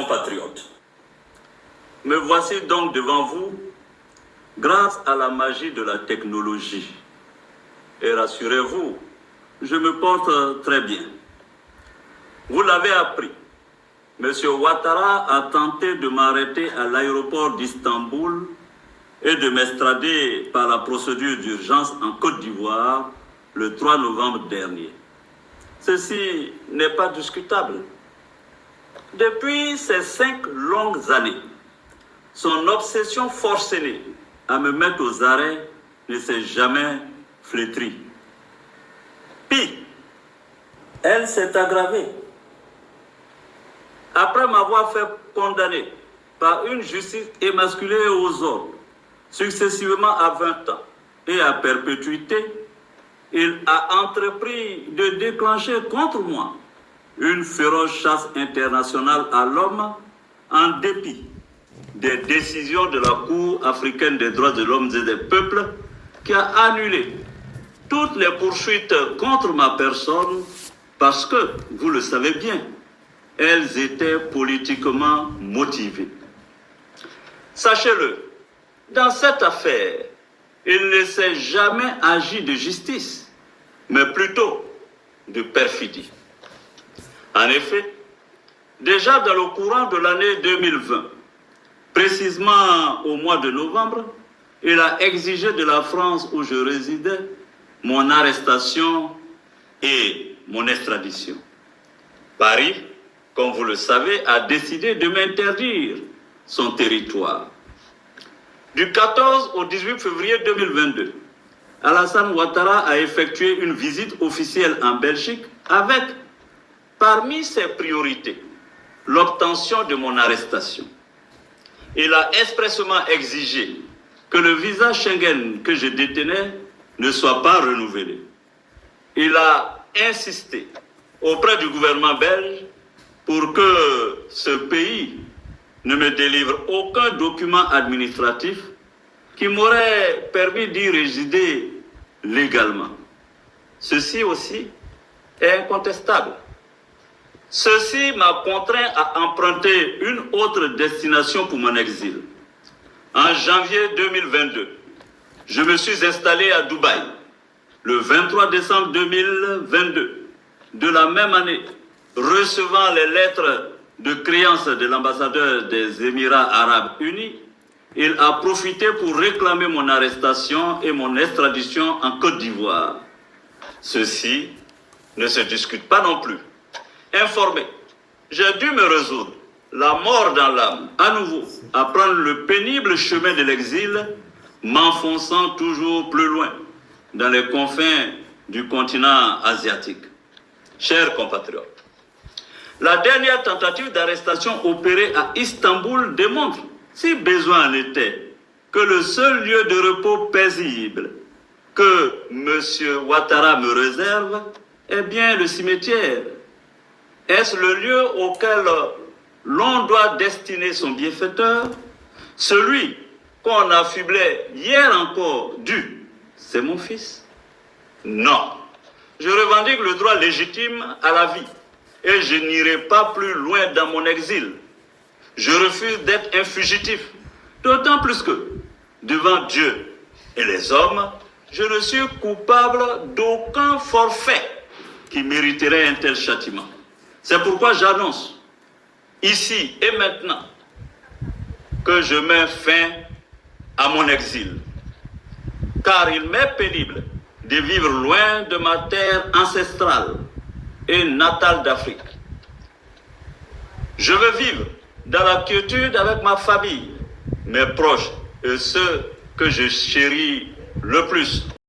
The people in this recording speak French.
compatriotes, me voici donc devant vous grâce à la magie de la technologie. Et rassurez-vous, je me porte très bien. Vous l'avez appris, M. Ouattara a tenté de m'arrêter à l'aéroport d'Istanbul et de m'extrader par la procédure d'urgence en Côte d'Ivoire le 3 novembre dernier. Ceci n'est pas discutable. Depuis ces 5 longues années, son obsession forcenée à me mettre aux arrêts ne s'est jamais flétrie. Pire, elle s'est aggravée. Après m'avoir fait condamner par une justice émasculée aux ordres, successivement à 20 ans et à perpétuité, il a entrepris de déclencher contre moi une féroce chasse internationale à l'homme en dépit des décisions de la Cour africaine des droits de l'homme et des peuples qui a annulé toutes les poursuites contre ma personne parce que, vous le savez bien, elles étaient politiquement motivées. Sachez-le, dans cette affaire, il ne s'est jamais agi de justice, mais plutôt de perfidie. En effet, déjà dans le courant de l'année 2020, précisément au mois de novembre, il a exigé de la France où je résidais mon arrestation et mon extradition. Paris, comme vous le savez, a décidé de m'interdire son territoire. Du 14 au 18 février 2022, Alassane Ouattara a effectué une visite officielle en Belgique avec, parmi ses priorités, l'obtention de mon arrestation. Il a expressément exigé que le visa Schengen que je détenais ne soit pas renouvelé. Il a insisté auprès du gouvernement belge pour que ce pays ne me délivre aucun document administratif qui m'aurait permis d'y résider légalement. Ceci aussi est incontestable. Ceci m'a contraint à emprunter une autre destination pour mon exil. En janvier 2022, je me suis installé à Dubaï. Le 23 décembre 2022, de la même année, recevant les lettres de créance de l'ambassadeur des Émirats arabes unis, il a profité pour réclamer mon arrestation et mon extradition en Côte d'Ivoire. Ceci ne se discute pas non plus. Informé, j'ai dû me résoudre, la mort dans l'âme, à nouveau, à prendre le pénible chemin de l'exil, m'enfonçant toujours plus loin dans les confins du continent asiatique. Chers compatriotes, la dernière tentative d'arrestation opérée à Istanbul démontre, si besoin en était, que le seul lieu de repos paisible que M. Ouattara me réserve est bien le cimetière. Est-ce le lieu auquel l'on doit destiner son bienfaiteur? Celui qu'on affublait hier encore c'est mon fils? Non. Je revendique le droit légitime à la vie et je n'irai pas plus loin dans mon exil. Je refuse d'être un fugitif, d'autant plus que, devant Dieu et les hommes, je ne suis coupable d'aucun forfait qui mériterait un tel châtiment. C'est pourquoi j'annonce, ici et maintenant, que je mets fin à mon exil. Car il m'est pénible de vivre loin de ma terre ancestrale et natale d'Afrique. Je veux vivre dans la quiétude avec ma famille, mes proches et ceux que je chéris le plus.